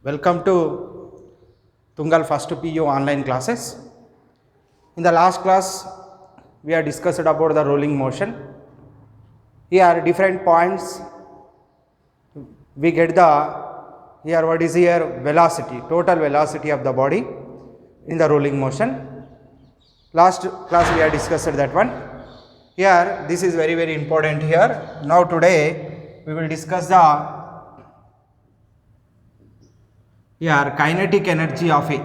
Welcome to Tungal First PU online classes. In the last class, we have discussed about the rolling motion. Here different points we get here what is here velocity, total velocity of the body in the rolling motion. Last class we have discussed that one. Here this is very important here. Now today we will discuss the kinetic energy of a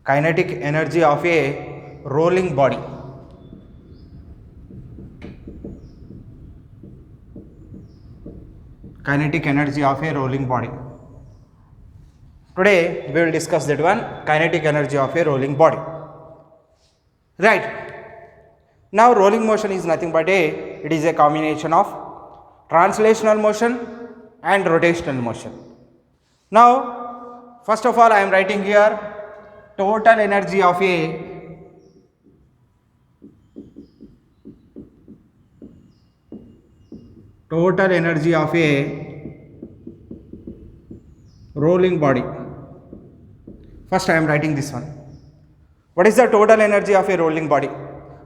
kinetic energy of a rolling body. Kinetic energy of a rolling body. Today we will discuss that one, kinetic energy of a rolling body. Right. Now rolling motion is nothing but it is a combination of translational motion and rotational motion. Now first of all I am writing here total energy of a rolling body. First I am writing this one. What is the total energy of a rolling body?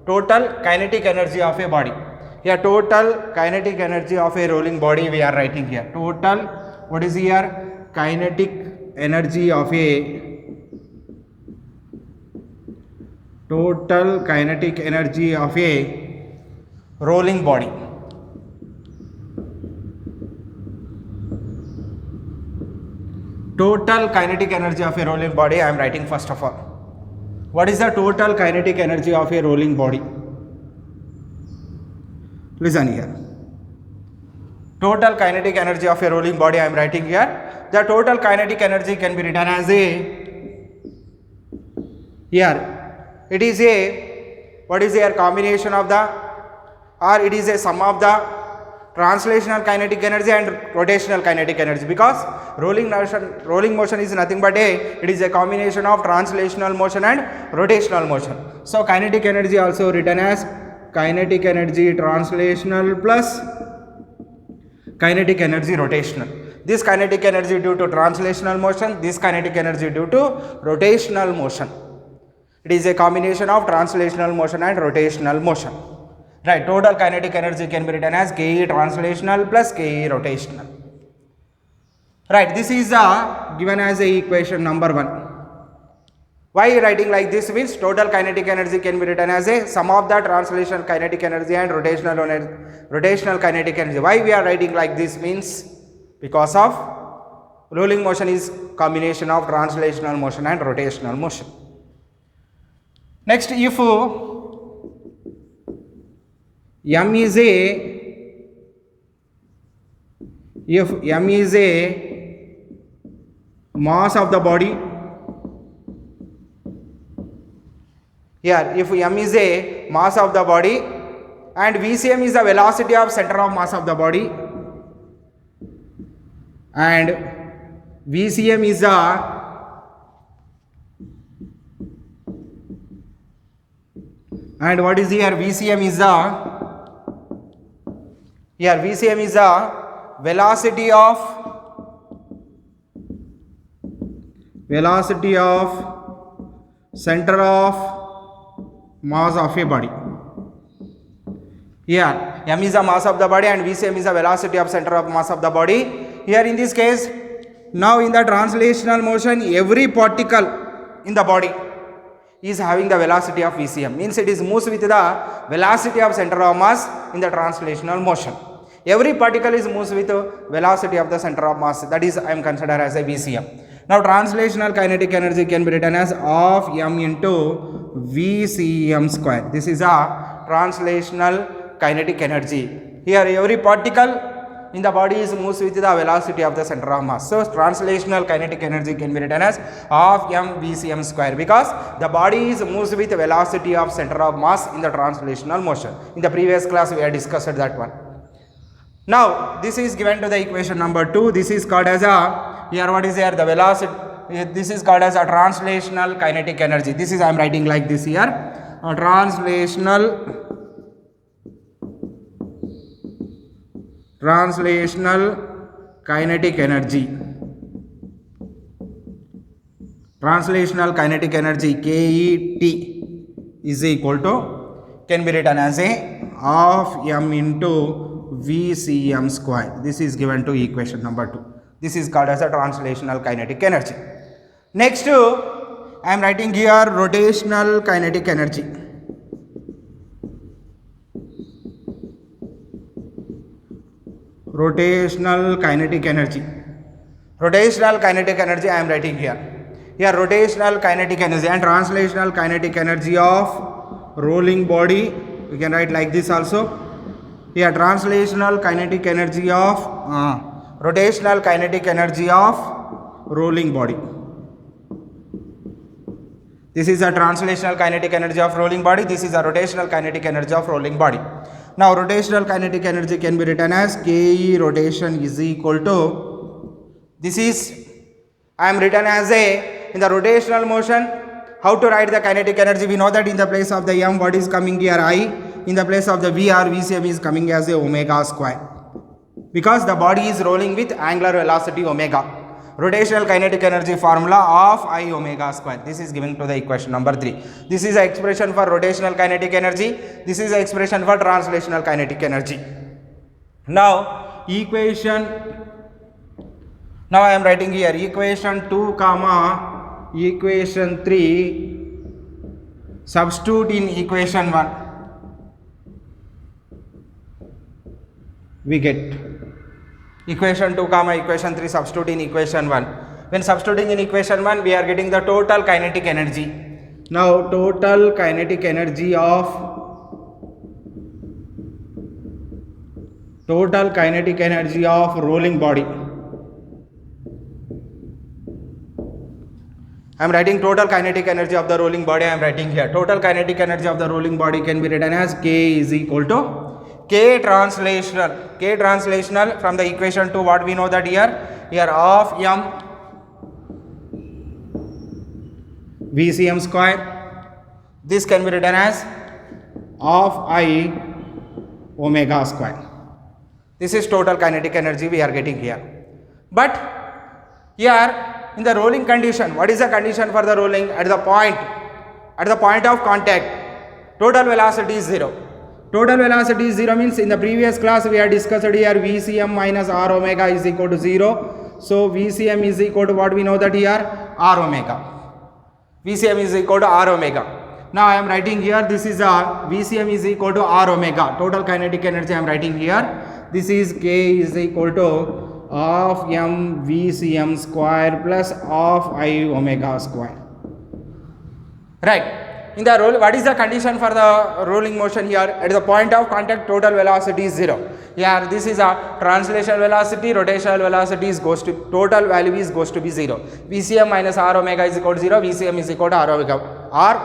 Total kinetic energy of a body. Here total kinetic energy of a rolling body we are writing here. Total, what is here? Kinetic energy of a total kinetic energy of a rolling body. Total kinetic energy of a rolling body I am writing first of all. What is the total kinetic energy of a rolling body? Listen here. Total kinetic energy of a rolling body I am writing here. The total kinetic energy can be written as it is a, what is a combination of the, or it is a sum of the translational kinetic energy and rotational kinetic energy, because rolling motion is nothing but it is a combination of translational motion and rotational motion. So kinetic energy also written as kinetic energy translational plus kinetic energy rotational. This kinetic energy due to translational motion, this kinetic energy due to rotational motion. It is a combination of translational motion and rotational motion. Right, total kinetic energy can be written as Ke translational plus Ke rotational. Right, this is given as a equation number 1. Why writing like this means total kinetic energy can be written as a sum of the translational kinetic energy and rotational kinetic energy. Why we are writing like this means because of rolling motion is combination of translational motion and rotational motion. Next, if M is a mass of the body, here if M is a mass of the body and VCM is the velocity of center of mass of the body and VCM is the and what is here? VCM is the VCM is the velocity of center of mass of a body. Here M is the mass of the body and VCM is the velocity of center of mass of the body. Here in this case, now in the translational motion, every particle in the body is having the velocity of VCM, means it is moves with the velocity of center of mass in the translational motion. Every particle is moves with velocity of the center of mass, that is I am considered as a VCM. Now translational kinetic energy can be written as of M into VCM square. This is a translational kinetic energy. Here every particle in the body is moves with the velocity of the center of mass. So translational kinetic energy can be written as of M VCM square, because the body is moves with velocity of center of mass in the translational motion. In the previous class we had discussed that one. Now this is given to the equation number 2. This is called as a, here what is here, the velocity, this is called as a translational kinetic energy. This is I am writing like this here. translational kinetic energy. Translational kinetic energy KET is equal to, can be written as a half m into VCM square. This is given to equation number 2. This is called as a translational kinetic energy. Next, I am writing here rotational kinetic energy. Rotational kinetic energy. Rotational kinetic energy I am writing here. Here rotational kinetic energy and translational kinetic energy of rolling body. We can write like this also. Here translational kinetic energy of rotational kinetic energy of rolling body. This is a translational kinetic energy of rolling body. This is a rotational kinetic energy of rolling body. Now rotational kinetic energy can be written as Ke rotation is equal to, this is, I am written as a, in the rotational motion, how to write the kinetic energy? We know that in the place of the m, what is coming here? I. In the place of the VR, VCM is coming as a omega square. Because the body is rolling with angular velocity omega. Rotational kinetic energy formula of I omega square. This is given to the equation number 3. This is the expression for rotational kinetic energy. This is the expression for translational kinetic energy. Now equation, now I am writing here equation 2 comma equation 3, substitute in equation 1. We get equation 2 comma equation 3, substitute in equation 1. When substituting in equation 1, we are getting the total kinetic energy. Now total kinetic energy of rolling body. I am writing total kinetic energy of the rolling body. I am writing here total kinetic energy of the rolling body can be written as K is equal to K translational from the equation 2, what we know that here of m VCM square. This can be written as of I omega square. This is total kinetic energy we are getting here. But here in the rolling condition, what is the condition for the rolling? At the point of contact, total velocity is 0. Total velocity is 0 means in the previous class we had discussed here VCM minus R omega is equal to 0. So VCM is equal to what we know that here R omega. VCM is equal to R omega. Now I am writing here this is a VCM is equal to R omega. Total kinetic energy I am writing here. This is K is equal to of m VCM square plus of I omega square. Right. In the roll, what is the condition for the rolling motion here? At the point of contact, total velocity is 0. Here, this is a translational velocity, rotational velocity is goes to, total value is goes to be 0. VCM minus R omega is equal to 0, VCM is equal to R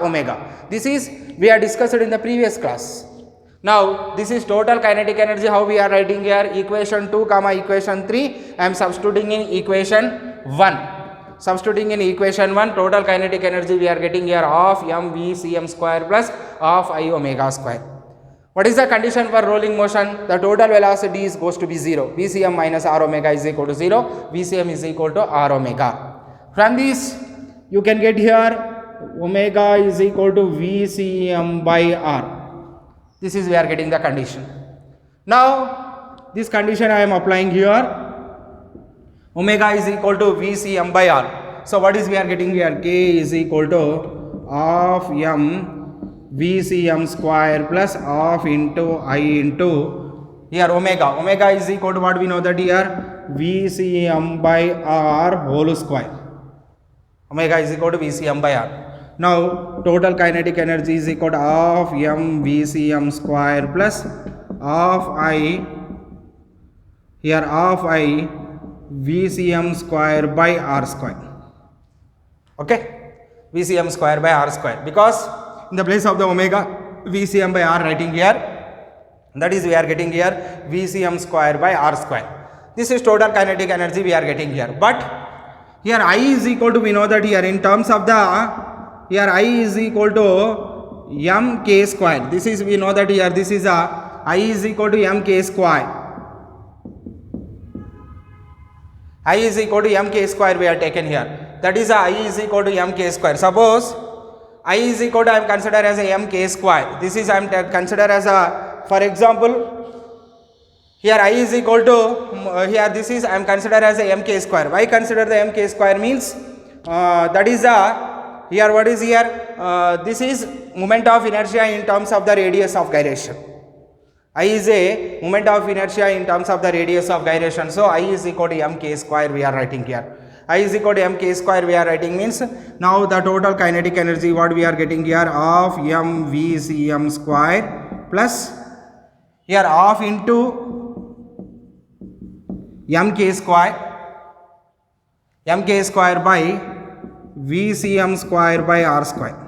omega. This is, we are discussed in the previous class. Now, this is total kinetic energy, how we are writing here, equation 2 comma equation 3, I am substituting in equation 1. Substituting in equation 1, total kinetic energy we are getting here of m VCM square plus of I omega square. What is the condition for rolling motion? The total velocity is goes to be 0. VCM minus R omega is equal to 0. VCM is equal to R omega. From this, you can get here omega is equal to VCM by R. This is we are getting the condition. Now, this condition I am applying here. Omega is equal to VCM by R. So what is we are getting here? K is equal to of m VCM square plus of into I into here omega. Omega is equal to what we know that here VCM by R whole square. Omega is equal to VCM by R. Now total kinetic energy is equal to of m VCM square plus of I here of I VCM square by R square. Okay, VCM square by R square, because in the place of the omega VCM by R writing here, that is we are getting here VCM square by R square. This is total kinetic energy we are getting here. But here I is equal to, we know that here in terms of the, here I is equal to mk square. This is, we know that here this is a I is equal to mk square. I is equal to mk square we are taken here. That is a I is equal to mk square. Suppose I is equal to, I am considered as a mk square. This is I am considered as a, for example, here I is equal to, here this is I am considered as a mk square. Why consider the mk square means, that is a, here what is here, this is moment of inertia in terms of the radius of gyration. I is a moment of inertia in terms of the radius of gyration. So I is equal to mk square we are writing here. I is equal to mk square we are writing means, now the total kinetic energy what we are getting here of mvcm square plus here half into mk square by vcm square by r square.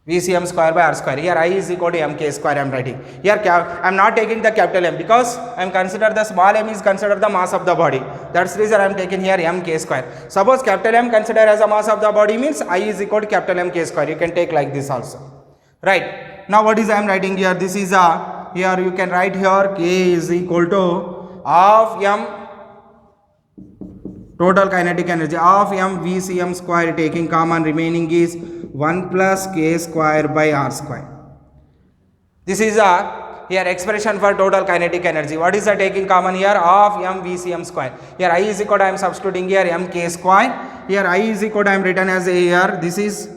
VCM square by r square. Here I is equal to mk square I am writing. Here I am not taking the capital M because I am considered the small m is considered the mass of the body. That's the reason I am taking here mk square. Suppose capital M considered as a mass of the body means I is equal to capital mk square. You can take like this also. Right. Now what is I am writing here? This is a, here you can write here k is equal to half m total kinetic energy of m vcm square, taking common remaining is 1 plus k square by r square. This is a here expression for total kinetic energy. What is the taking common here? Of m vcm square. Here I is equal to, I am substituting here mk square. Here I is equal to, I am written as a, here this is,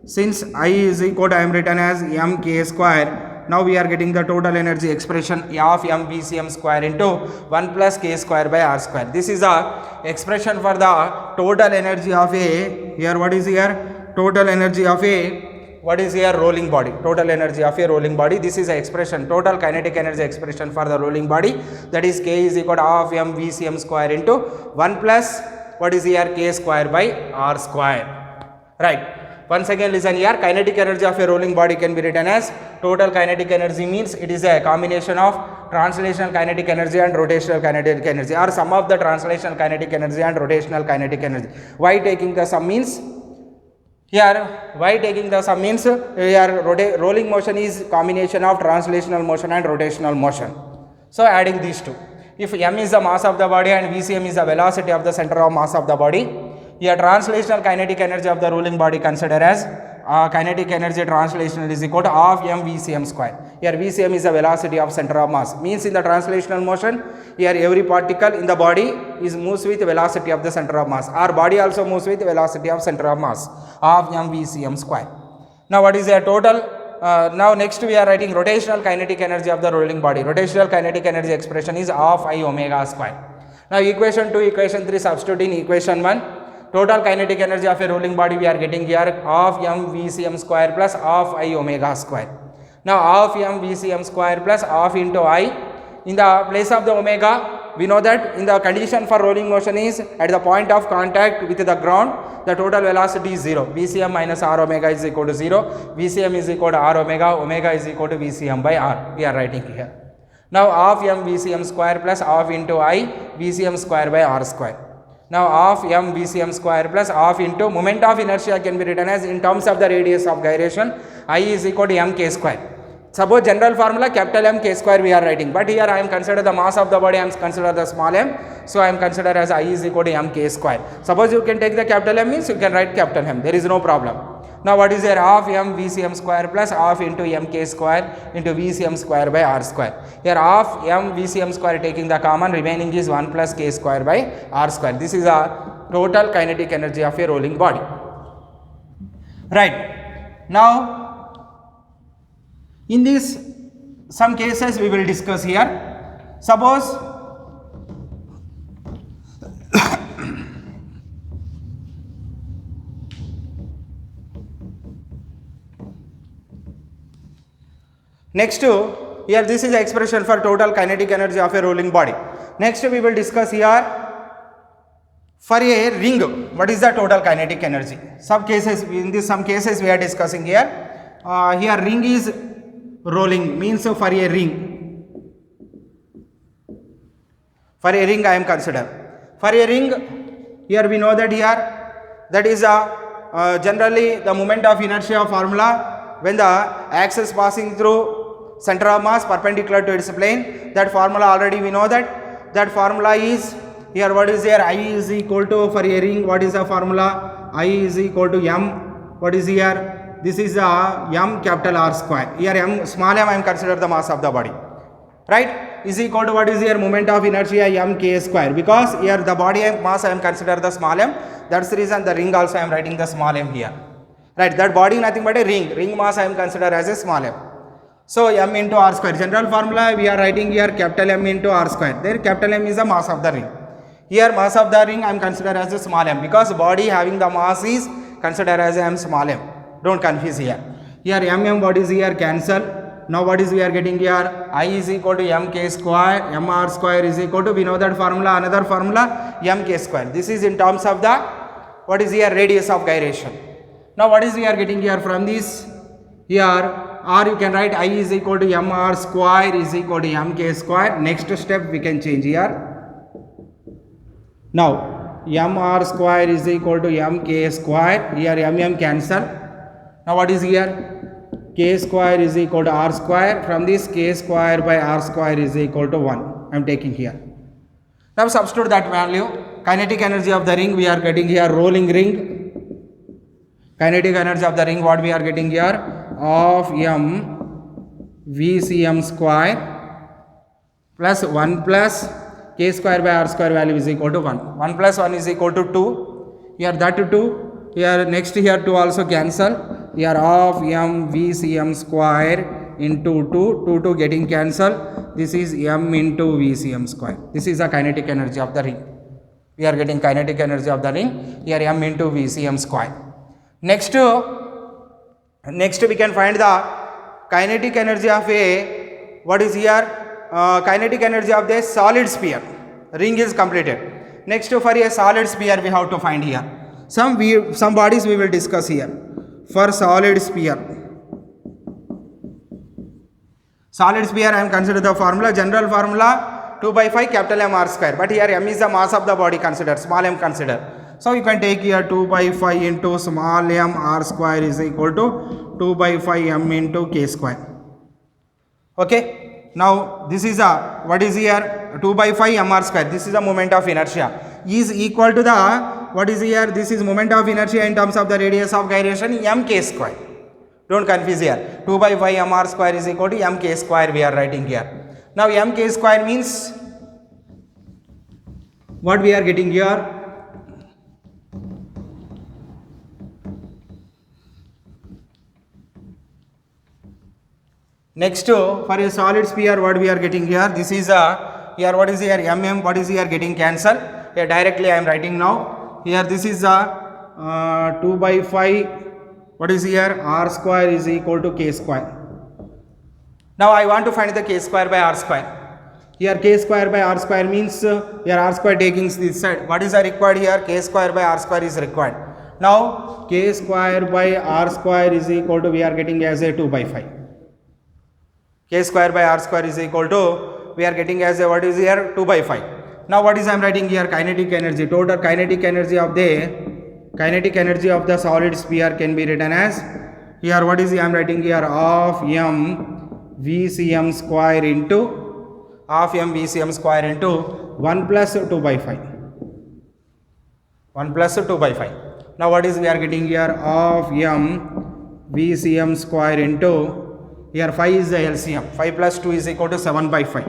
since I is equal to, I am written as mk square. Now we are getting the total energy expression of m vcm square into 1 plus k square by r square. This is a expression for the total energy of a, here what is here? Total energy of a, what is here? Rolling body. Total energy of a rolling body. This is a expression, total kinetic energy expression for the rolling body. That is k is equal to half m vcm square into 1 plus, what is here? K square by r square. Right. Once again listen here, kinetic energy of a rolling body can be written as total kinetic energy means it is a combination of translational kinetic energy and rotational kinetic energy, or sum of the translational kinetic energy and rotational kinetic energy. Why taking the sum means, here why taking the sum means, here rolling motion is combination of translational motion and rotational motion. So adding these two. If m is the mass of the body and vcm is the velocity of the center of mass of the body, here translational kinetic energy of the rolling body consider as kinetic energy translational is equal to half m vcm square. Here vcm is the velocity of center of mass, means in the translational motion here every particle in the body is moves with velocity of the center of mass. Our body also moves with velocity of center of mass, half m vcm square. Now what is the total? Now next we are writing rotational kinetic energy of the rolling body. Rotational kinetic energy expression is half I omega square. Now equation 2, equation 3 substitute in equation 1. Total kinetic energy of a rolling body we are getting here half m vcm square plus half I omega square. Now half m vcm square plus half into I, in the place of the omega we know that in the condition for rolling motion is at the point of contact with the ground the total velocity is 0. vcm minus r omega is equal to 0. vcm is equal to r omega, omega is equal to vcm by r. We are writing here. Now half m vcm square plus half into I vcm square by r square. Now half m vcm square plus half into moment of inertia can be written as in terms of the radius of gyration I is equal to mk square. Suppose general formula capital M k square we are writing, but here I am consider the mass of the body, I am consider the small m, so I am consider as I is equal to mk square. Suppose you can take the capital M means you can write capital M, there is no problem. Now what is there? Half m vcm square plus half into mk square into vcm square by r square. Here half m vcm square taking the common, remaining is 1 plus k square by r square. This is a total kinetic energy of a rolling body. Right. Now in this some cases we will discuss here. Suppose next here this is the expression for total kinetic energy of a rolling body. Next we will discuss here for a ring what is the total kinetic energy. Some cases, in this some cases we are discussing here. Here ring is rolling, means for a ring. For a ring I am consider. For a ring here we know that here that is generally the moment of inertia formula when the axis passing through center of mass perpendicular to its plane, that formula already we know that formula is here. What is here? I is equal to, for a ring, what is the formula? I is equal to m. What is here? This is the m capital R square. Here m, small m I am consider the mass of the body, right, is equal to what is here? Moment of inertia m k square, because here the body mass I am consider the small m. That's the reason the ring also I am writing the small m here, right. That body nothing but a ring mass I am consider as a small m. So m into R square, general formula we are writing here capital M into R square. There capital M is the mass of the ring. Here mass of the ring I am consider as a small m, because body having the mass is considered as m small m. Don't confuse here. Here m what is here? Cancel. Now what is we are getting here? I is equal to m k square, m R square is equal to, we know that formula, another formula, m k square. This is in terms of the, what is here? Radius of gyration. Now what is we are getting here from this? Here or you can write I is equal to m R square is equal to m k square. Next step we can change here. Now m R square is equal to m k square. Here m cancel. Now what is here? K square is equal to R square. From this, K square by R square is equal to 1. I am taking here. Now substitute that value. Kinetic energy of the ring we are getting here, rolling ring. Kinetic energy of the ring what we are getting here? Of m VCm square plus 1 plus K square by R square value is equal to 1. 1 plus 1 is equal to 2. Here that 2. Here next here 2 also cancel. Here of m VCm square into 2 getting cancelled. This is m into VCm square. This is the kinetic energy of the ring. We are getting kinetic energy of the ring. Here m into VCm square. Next we can find the kinetic energy of a, what is here? Kinetic energy of the solid sphere. Ring is completed. Next for a solid sphere we have to find here. Some bodies we will discuss here. For solid sphere, I am consider the formula, general formula 2 by 5 capital M R square, but here m is the mass of the body considered, small m consider. So you can take here 2 by 5 into small m R square is equal to 2 by 5 m into k square. Okay. Now this is a, what is here? 2 by 5 m R square. This is the moment of inertia is equal to the, what is here? This is moment of inertia in terms of the radius of gyration m k square. Don't confuse here. 2 by 5 m R square is equal to m k square we are writing here. Now m k square means what we are getting here? Next for a solid sphere what we are getting here? This is a, here what is here? mm, what is here? Getting cancelled. Here directly I am writing now. Here this is a 2 by 5, what is here? R square is equal to k square. Now I want to find the k square by R square. Here k square by R square means here R square taking this side. What is required here? K square by R square is required. Now k square by R square is equal to, we are getting as a 2 by 5. K square by R square is equal to, we are getting as a, what is here? 2 by 5. Now what is I am writing here? Kinetic energy. Total kinetic energy of the solid sphere can be written as, here what is I am writing here? Of m VCm square into 1 plus 2 by 5. 1 plus 2 by 5. Now what is we are getting here? Of m VCm square into, here 5 is the LCM. 5 plus 2 is equal to 7 by 5.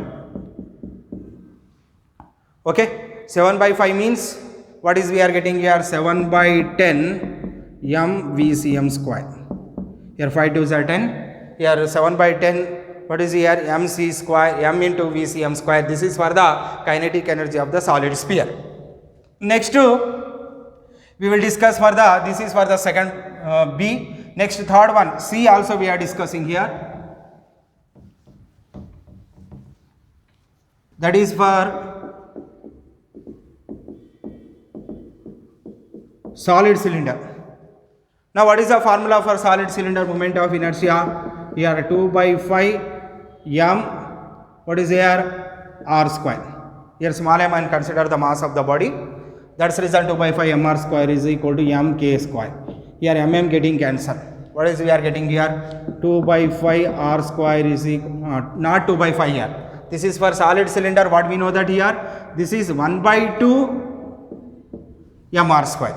Okay, 7 by 5 means what is we are getting here? 7 by 10 m VCm square. Here 5 2s are 10. Here 7 by 10, what is here? mc square, m into VCm square. This is for the kinetic energy of the solid sphere. Next we will discuss for the, this is for the second B. Next third one, C also we are discussing here. That is for solid cylinder. Now what is the formula for solid cylinder? Moment of inertia, here 2 by 5 m, what is here? R square. Here small m and consider the mass of the body. That's result 2 by 5 m R square is equal to m k square. Here mm getting cancelled. What is we are getting here? 2 by 5 r square is equal, not 2 by 5 here. This is for solid cylinder. What we know that here? This is 1 by 2 m r square.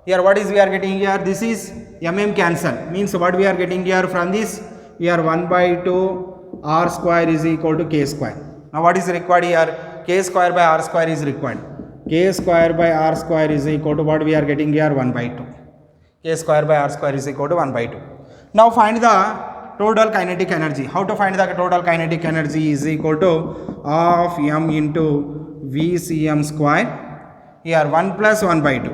Here what is we are getting here? This is cancel. Means what we are getting here from this? Here 1 by 2 r square is equal to k square. Now what is required here? K square by r square is required. K square by r square is equal to what we are getting here? 1 by 2. K square by r square is equal to 1 by 2. Now find the total kinetic energy. How to find the total kinetic energy? Is equal to half m into VCM square. Here 1 plus 1 by 2.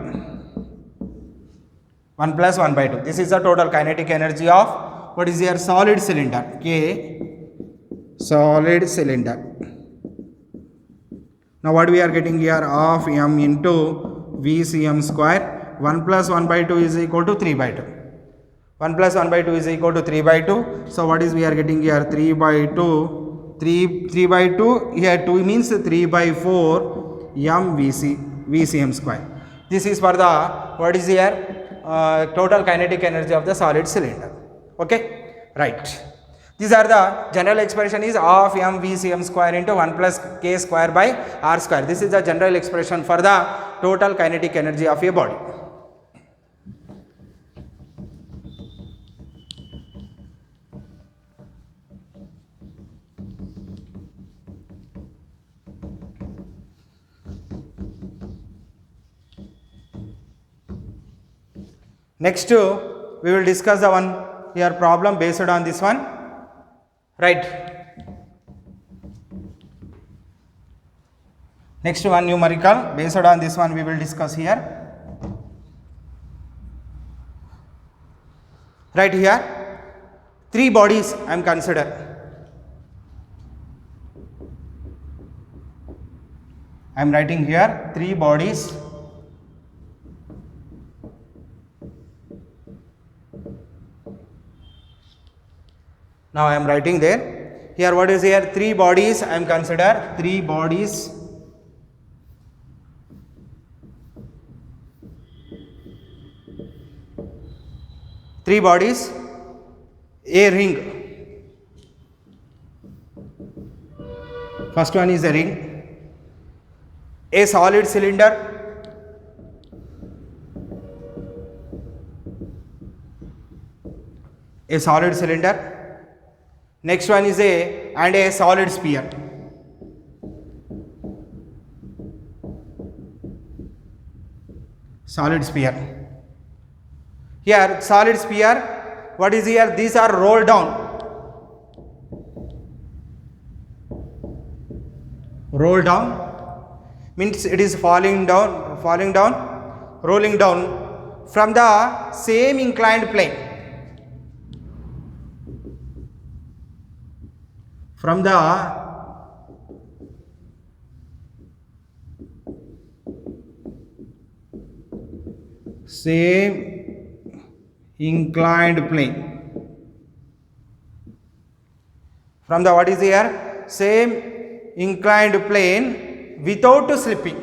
1 plus 1 by 2. This is the total kinetic energy of what is here? Solid cylinder. K solid cylinder. Now what we are getting here? Half m into VCM square. 1 plus 1 by 2 is equal to 3 by 2. 1 plus 1 by 2 is equal to 3 by 2. So what is we are getting here? 3 by 2. 3 by 2. Here 2 means 3 by 4 VCM square. This is for the what is here? Total kinetic energy of the solid cylinder. Okay, right. These are the general expression is half m VCM square into 1 plus k square by r square. This is the general expression for the total kinetic energy of a body. Next we will discuss the one here problem based on this one, right. Next one numerical based on this one we will discuss here, right. Here 3 bodies I am consider. I am writing here 3 bodies. Now I am writing there. Here what is here? 3 bodies I am consider. 3 bodies. Three bodies. A ring. First one is a ring. A solid cylinder. A solid cylinder. Next one is a solid sphere. Solid sphere. Here solid sphere, what is here? These are rolled down. Rolled down means it is falling down, rolling down from the same inclined plane. From the same inclined plane. From the what is here? Same inclined plane without slipping.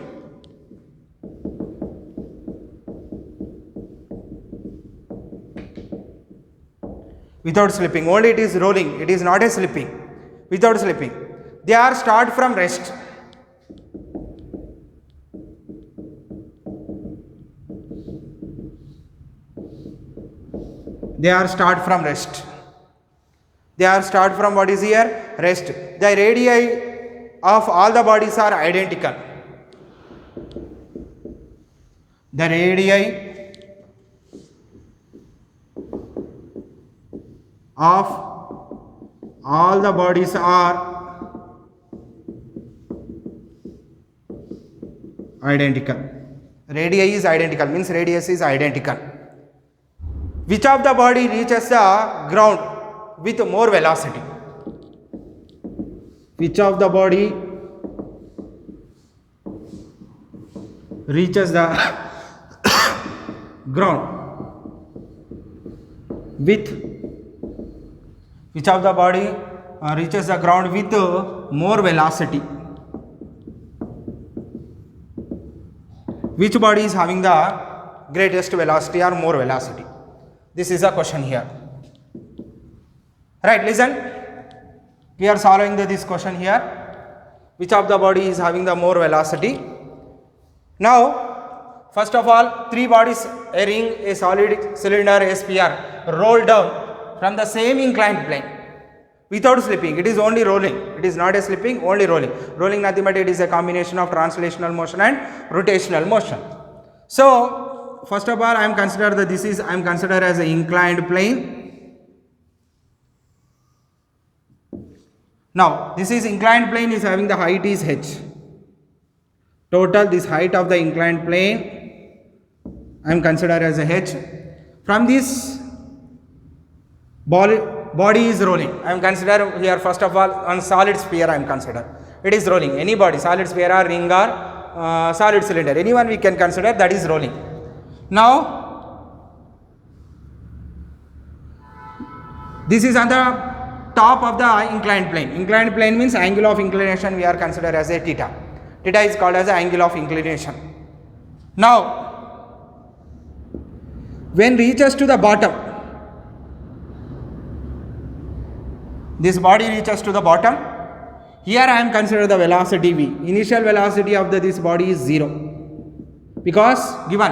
Without slipping, only it is rolling, it is not a slipping. Without slipping, they are start from rest. They are start from rest. They are start from what is here? Rest. The radii of all the bodies are identical. The radii of all the bodies are identical. Radii is identical, means radius is identical. Which of the body reaches the ground with more velocity? Which of the body reaches the ground with which of the body reaches the ground with more velocity? Which body is having the greatest velocity or more velocity? This is a question here. Right, listen. We are solving this question here. Which of the body is having the more velocity? Now, first of all, three bodies, a ring, a solid cylinder, a sphere, roll down from the same inclined plane without slipping. It is only rolling. It is not a slipping, only rolling. Rolling nothing but it is a combination of translational motion and rotational motion. So, first of all, I am considered that this is I am considered as an inclined plane. Now, this is inclined plane is having the height is h. Total this height of the inclined plane I am considered as a h. From this body is rolling. I am considered here first of all on solid sphere I am considered. It is rolling. Any body, solid sphere or ring or solid cylinder, anyone we can consider that is rolling. Now, this is on the top of the inclined plane. Inclined plane means angle of inclination we are considered as a theta. Theta is called as the angle of inclination. Now, when reaches to the bottom, this body reaches to the bottom. Here I am considered the velocity v. Initial velocity of this body is 0 because given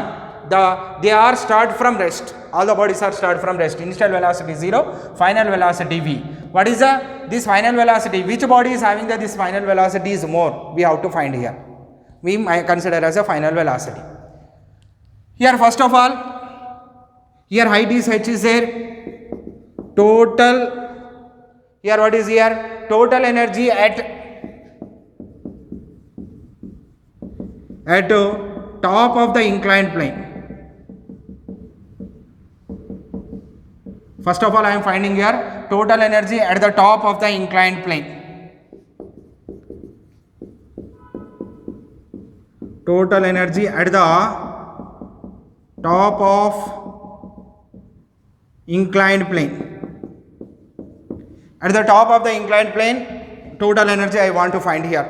they are start from rest. All the bodies are start from rest. Initial velocity 0, final velocity v. What is this final velocity? Which body is having this final velocity is more? We have to find here. We might consider as a final velocity. Here first of all, here height is h is there. Total, here what is here? Total energy at top of the inclined plane. First of all, I am finding here total energy at the top of the inclined plane. Total energy at the top of inclined plane. At the top of the inclined plane, total energy I want to find here.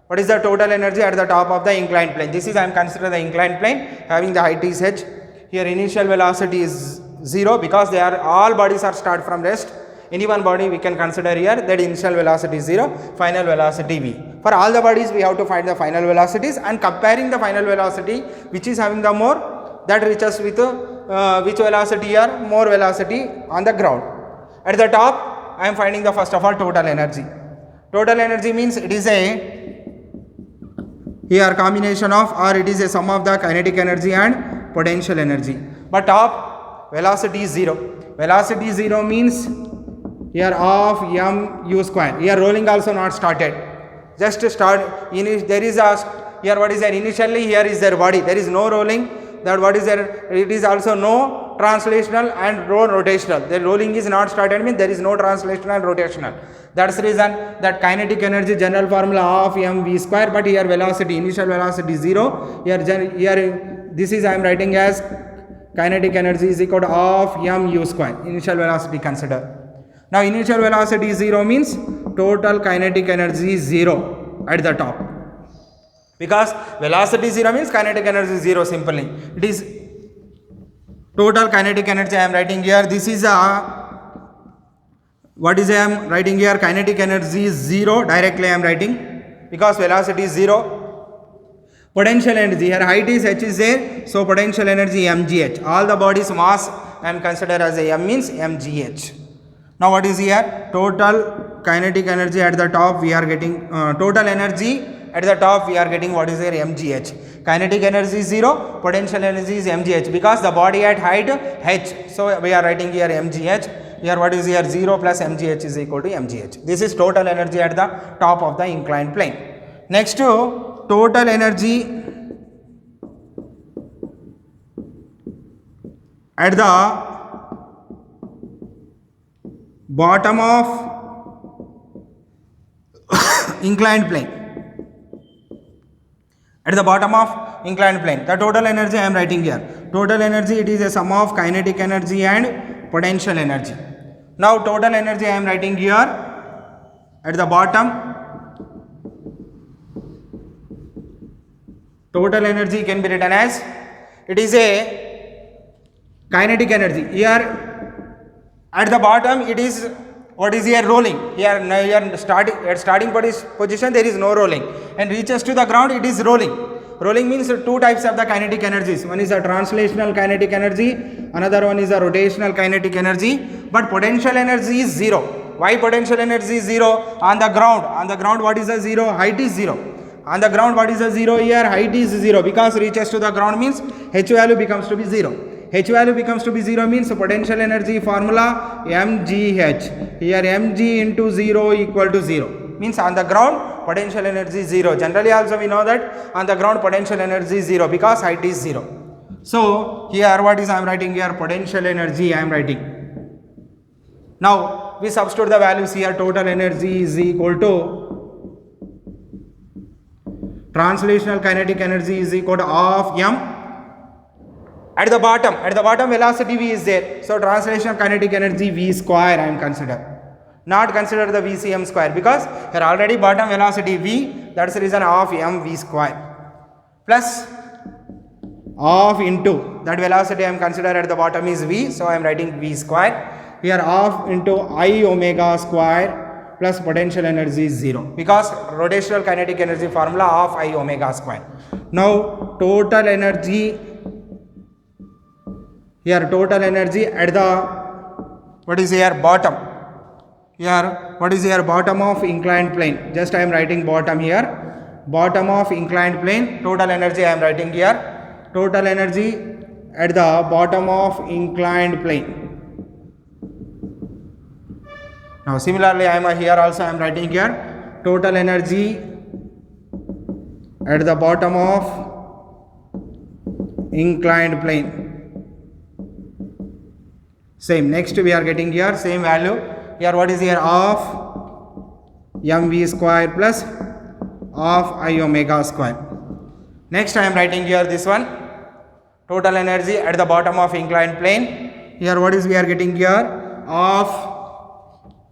What is the total energy at the top of the inclined plane? This is I am considering the inclined plane having the height is h. Here initial velocity is 0 because they are all bodies are start from rest. Any one body we can consider here that initial velocity is 0, final velocity v. For all the bodies we have to find the final velocities and comparing the final velocity which is having the more, that reaches with which velocity here, more velocity on the ground. At the top I am finding the first of all total energy. Total energy means it is a here combination of or it is a sum of the kinetic energy and potential energy. But top velocity is 0. Velocity 0 means here of m u square. Here rolling also not started. Just start. There is a here what is there initially here is their body. There is no rolling. That what is there? It is also no translational and rotational. The rolling is not started means there is no translational and rotational. That's the reason that kinetic energy general formula of mv square. But here velocity initial velocity 0. Here this is I am writing as kinetic energy is equal to of m u square. Initial velocity consider. Now initial velocity 0 means total kinetic energy is 0 at the top. Because velocity 0 means kinetic energy 0 simply. It is total kinetic energy I am writing here. This is what is I am writing here? Kinetic energy is 0 directly I am writing because velocity is 0. Potential energy here height is h is there, so potential energy mgh. All the body's mass I am considered as a m means mgh. Now what is here? Total kinetic energy at the top we are getting total energy at the top we are getting what is there mgh. Kinetic energy is 0, potential energy is mgh because the body at height h. So we are writing here mgh. Here what is here 0 plus mgh is equal to mgh. This is total energy at the top of the inclined plane. Next to total energy at the bottom of inclined plane. At the bottom of inclined plane, the total energy I am writing here. Total energy it is a sum of kinetic energy and potential energy. Now total energy I am writing here at the bottom. Total energy can be written as it is a kinetic energy. Here at the bottom it is What is here? Rolling. Here at starting position there is no rolling, and reaches to the ground, it is rolling. Rolling means two types of the kinetic energies. One is a translational kinetic energy, another one is a rotational kinetic energy. But potential energy is zero. Why potential energy is zero? On the ground what is the zero? Height is zero. On the ground what is the zero here? Height is zero, because reaches to the ground means H value becomes to be zero. H value becomes to be 0 means potential energy formula mgh. Here mg into 0 equal to 0. Means on the ground potential energy is 0. Generally also we know that on the ground potential energy is 0 because height is 0. So here what is I am writing here? Potential energy I am writing. Now we substitute the values here. Total energy is equal to translational kinetic energy is equal to half m. At the bottom velocity v is there. So translational kinetic energy v square I am consider. Not consider the vcm square, because here already bottom velocity v, that's the reason half mv square plus half into that velocity I am consider at the bottom is v, so I am writing v square. Here half into I omega square plus potential energy is 0, because rotational kinetic energy formula half I omega square. Now total energy, here total energy at the what is here? Bottom. Here what is here? Bottom of inclined plane. Just I am writing bottom here. Bottom of inclined plane. Total energy I am writing here. Total energy at the bottom of inclined plane. Now similarly I am here also I am writing here. Total energy at the bottom of inclined plane. Same. Next we are getting here same value. Here what is here? Half mv square plus half I omega square. Next I am writing here this one. Total energy at the bottom of inclined plane. Here what is we are getting here? Half.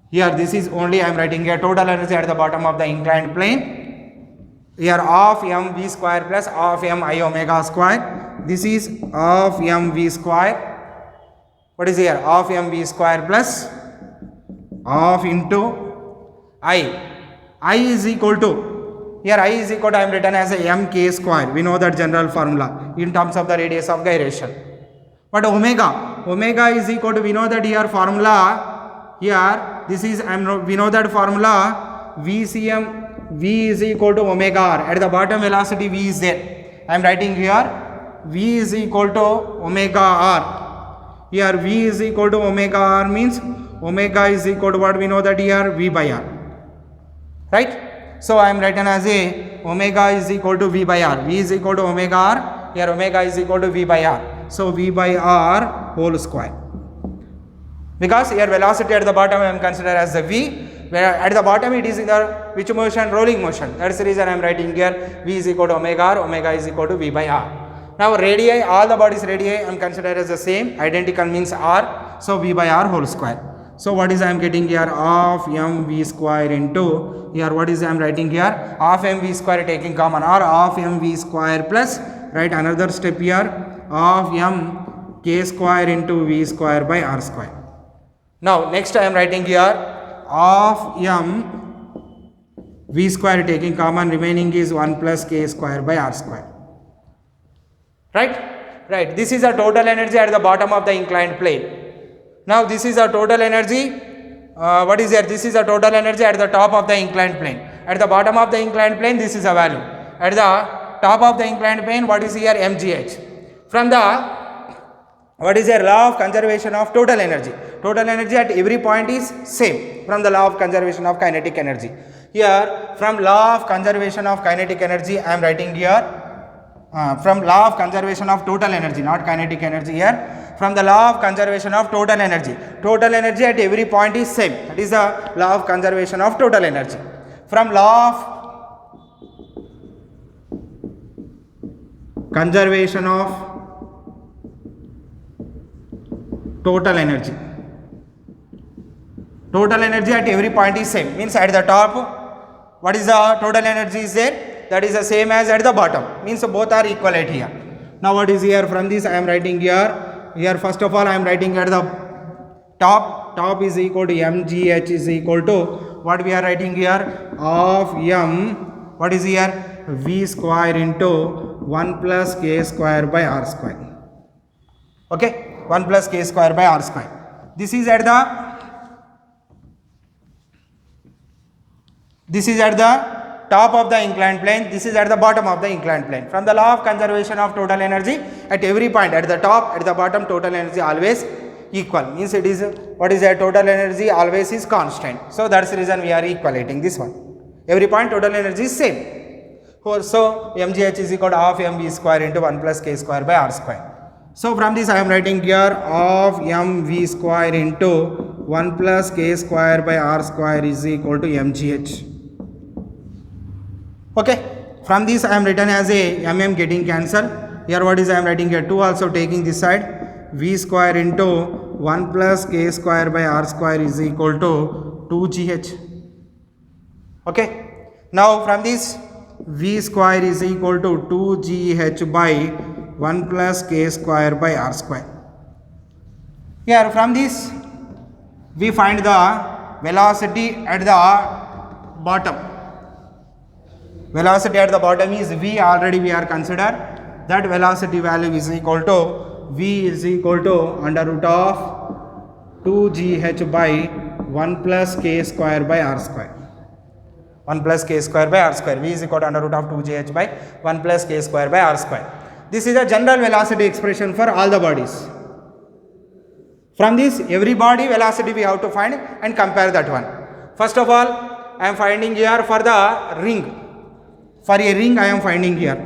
Here this is only I am writing here total energy at the bottom of the inclined plane. Here half mv square plus half m I omega square. This is half mv square. What is here? Half mv square plus half into I. I is equal to, here I is equal to I am written as a mk square. We know that general formula in terms of the radius of gyration. But omega is equal to, we know that here formula, here this is we know that formula vcm, v is equal to omega r. At the bottom velocity v is there. I am writing here v is equal to omega r. Here v is equal to omega r means omega is equal to what we know that here v by r, right? So I am written as a omega is equal to v by r. V is equal to omega r. Here omega is equal to v by r. So v by r whole square. Because here velocity at the bottom I am consider as the v, where at the bottom it is in the which motion? Rolling motion. That's the reason I am writing here v is equal to omega r. Omega is equal to v by r. Now radii, all the bodies radii I am considered as the same, identical means r, so v by r whole square. So what is I am getting here? Half mv square into, here what is I am writing here? Half mv square taking common, or half mv square plus, right, another step here, half m k square into v square by r square. Now next I am writing here half m v square taking common, remaining is 1 plus k square by r square. Right, this is a total energy at the bottom of the inclined plane. Now this is a total energy, what is here? This is a total energy at the top of the inclined plane. At the bottom of the inclined plane, this is a value. At the top of the inclined plane, what is here? Mgh. From the, what is here? Law of conservation of total energy. Total energy at every point is same from the law of conservation of kinetic energy. Here from law of conservation of kinetic energy, I am writing here. From law of conservation of total energy, not kinetic energy here. From the law of conservation of total energy. Total energy at every point is same. That is the law of conservation of total energy. From law of conservation of total energy. Total energy at every point is same. Means at the top, what is the total energy is there? That is the same as at the bottom, means both are equal at here. Now what is here? From this I am writing here first of all I am writing at the top is equal to mgh is equal to what we are writing here, of m, what is here, v square into 1 plus k square by r square. Okay, 1 plus k square by r square. This is at the top of the inclined plane, this is at the bottom of the inclined plane. From the law of conservation of total energy, at every point, at the top, at the bottom, total energy always equal. Means it is, what is that, total energy always is constant. So that's the reason we are equalating this one. Every point total energy is same. So mgh is equal to half mv square into 1 plus k square by r square. So from this I am writing here of mv square into 1 plus k square by r square is equal to mgh. Okay, from this I am written as a getting cancelled. Here what is I am writing here, 2 also taking this side, v square into 1 plus k square by r square is equal to 2gh. Okay, now from this v square is equal to 2gh by 1 plus k square by r square. Here from this we find the velocity at the bottom. Velocity at the bottom is v, already we are considered that velocity value is equal to v is equal to under root of 2gh by 1 plus k square by r square. 1 plus k square by r square, v is equal to under root of 2gh by 1 plus k square by r square. This is a general velocity expression for all the bodies. From this every body velocity we have to find and compare that one. First of all I am finding here for the ring. For a ring I am finding here.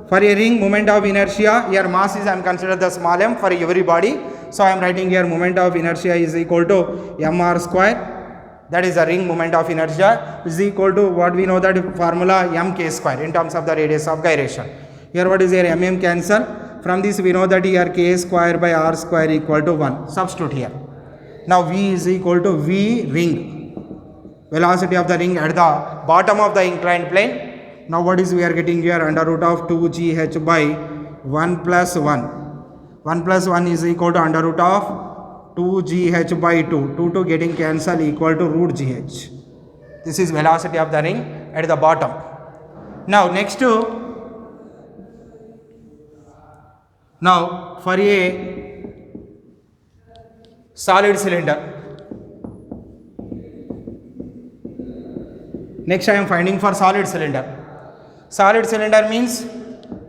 For a ring, moment of inertia, here mass is I am considered the small m for every body. So I am writing here moment of inertia is equal to mr square. That is the ring moment of inertia is equal to what we know that formula mk square in terms of the radius of gyration. Here what is here, mm cancel. From this we know that here k square by r square equal to 1. Substitute here. Now v is equal to v ring. Velocity of the ring at the bottom of the inclined plane. Now what is we are getting here, under root of 2gh by 1 plus 1. 1 plus 1 is equal to under root of 2gh by 2. 2 getting cancelled equal to root gh. This is velocity of the ring at the bottom. Now next now for a solid cylinder. Next I am finding for solid cylinder. Solid cylinder means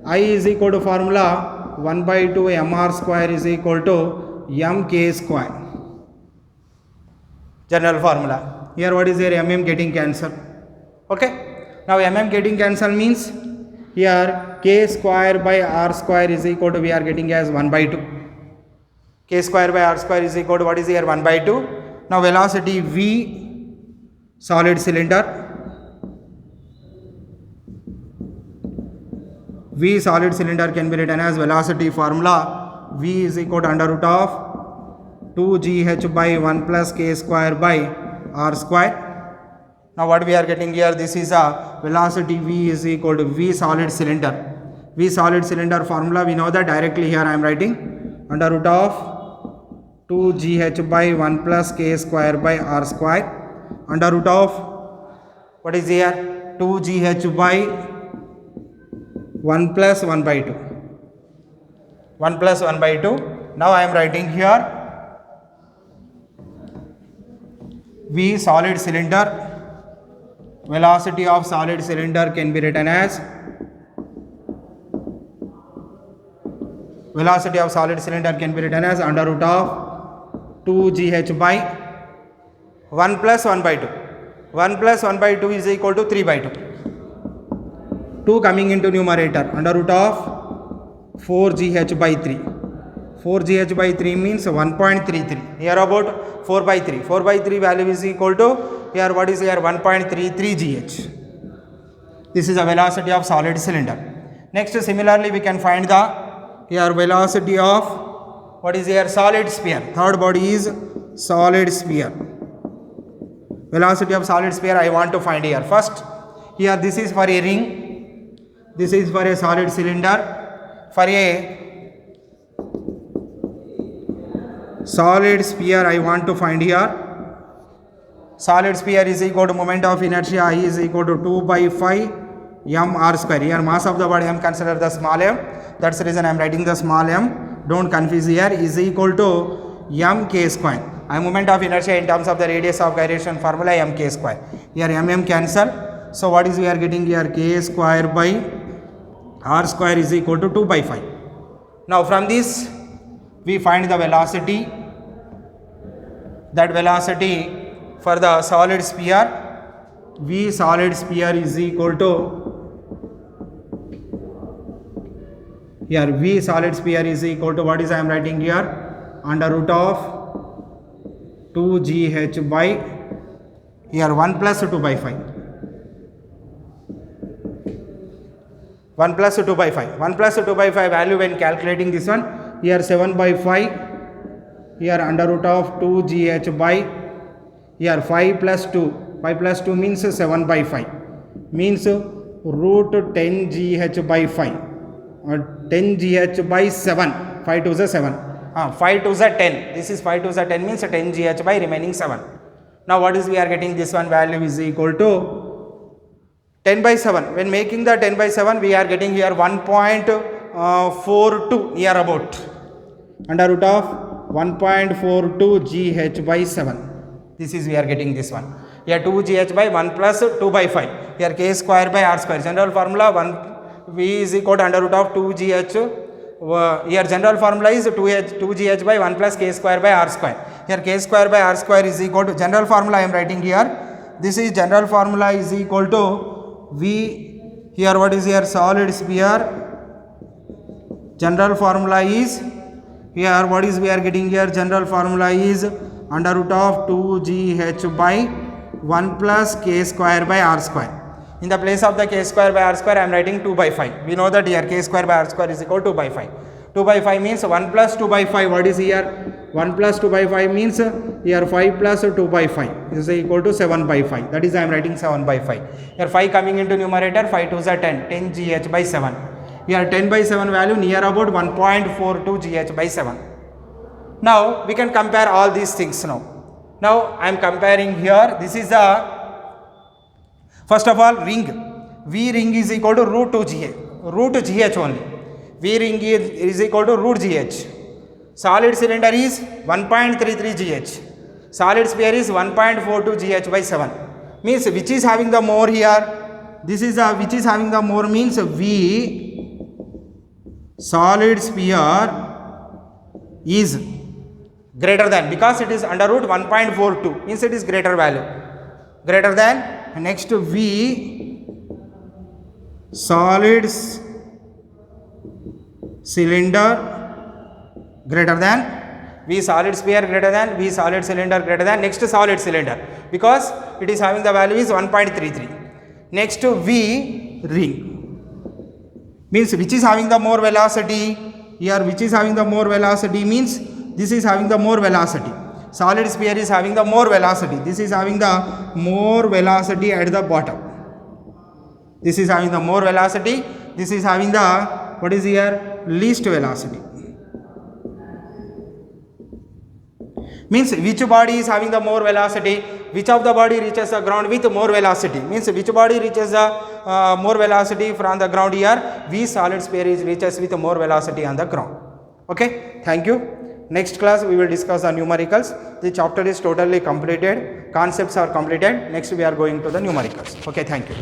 I is equal to formula 1 by 2 mr square is equal to mk square. General formula. Here what is there, getting cancelled. Okay. Now getting cancelled means here k square by r square is equal to we are getting as 1 by 2. K square by r square is equal to what is here, 1 by 2. Now velocity v solid cylinder. V solid cylinder can be written as velocity formula V is equal to under root of 2gh by 1 plus k square by r square. Now what we are getting here, this is a velocity V is equal to V solid cylinder. V solid cylinder formula we know that directly here I am writing under root of 2gh by 1 plus k square by r square under root of what is here, 2gh by 1 plus 1 by 2. 1 plus 1 by 2. Now I am writing here V solid cylinder. Velocity of solid cylinder can be written as under root of 2gh by 1 plus 1 by 2. 1 plus 1 by 2 is equal to 3 by 2. 2 coming into numerator under root of 4gh by 3. 4gh by 3 means 1.33. Here about 4 by 3. 4 by 3 value is equal to here what is here, 1.33 gh. This is the velocity of solid cylinder. Next similarly we can find the here velocity of what is here, solid sphere. Third body is solid sphere. Velocity of solid sphere I want to find here. First here this is for a ring. This is for a solid cylinder. For a solid sphere I want to find here. Solid sphere is equal to moment of inertia I is equal to 2 by 5 m r square. Here mass of the body I am consider the small m. That's the reason I am writing the small m. Don't confuse here. Is equal to m k square. And moment of inertia in terms of the radius of gyration formula m k square. Here m cancel. So what is we are getting here? K square by r square is equal to 2 by 5. Now from this we find the velocity. That velocity for the solid sphere, V solid sphere is equal to, here V solid sphere is equal to what is I am writing here, under root of 2gh by, here 1 plus 2 by 5. 1 plus 2 by 5. 1 plus 2 by 5 value when calculating this one, here 7 by 5, here under root of 2gh by, here 5 plus 2. 5 plus 2 means 7 by 5. Means root 10 gh by 5. Or 10 gh by 7. 5 to the 7. 5 to the 10. This is 5 to the 10 means 10 gh by remaining 7. Now what is we are getting? This one value is equal to 10 by 7. When making the 10 by 7 we are getting here 1.42 near about. Under root of 1.42 gh by 7. This is we are getting this one. Here 2 gh by 1 plus 2 by 5. Here k square by r square. General formula 1 v is equal to under root of 2 gh. Here general formula is 2 gh by 1 plus k square by r square. Here k square by r square is equal to general formula I am writing here. This is general formula is equal to v. Here what is here? Solid sphere. General formula is here what is we are getting here? General formula is under root of 2gh by 1 plus k square by r square. In the place of the k square by r square I am writing 2 by 5. We know that here k square by r square is equal to 2 by 5. 2 by 5 means 1 plus 2 by 5. What is here? 1 plus 2 by 5 means here 5 plus 2 by 5 is equal to 7 by 5. That is I am writing 7 by 5. Here 5 coming into numerator, 5 to the 10. 10 gh by 7. Here 10 by 7 value near about 1.42 gh by 7. Now we can compare all these things now. Now I am comparing here. This is the first of all ring. V ring is equal to root 2gh. Root gh only. V ring is equal to root gh. Solid cylinder is 1.33 gh. Solid sphere is 1.42 gh by 7. Means which is having the more here? This is the which is having the more means V solid sphere is greater than, because it is under root 1.42 means it is greater value, greater than. Next V solid cylinder greater than, V solid sphere greater than, V solid cylinder greater than. Next solid cylinder, because it is having the value is 1.33. Next V ring means which is having the more velocity. Here which is having the more velocity means this is having the more velocity. Solid sphere is having the more velocity. This is having the more velocity at the bottom. This is having the more velocity. This is having the what is here? Least velocity. Means which body is having the more velocity? Which of the body reaches the ground with more velocity? Means which body reaches the more velocity from the ground here? V solid sphere is reaches with more velocity on the ground. Okay, thank you. Next class we will discuss the numericals. The chapter is totally completed. Concepts are completed. Next we are going to the numericals. Okay, thank you.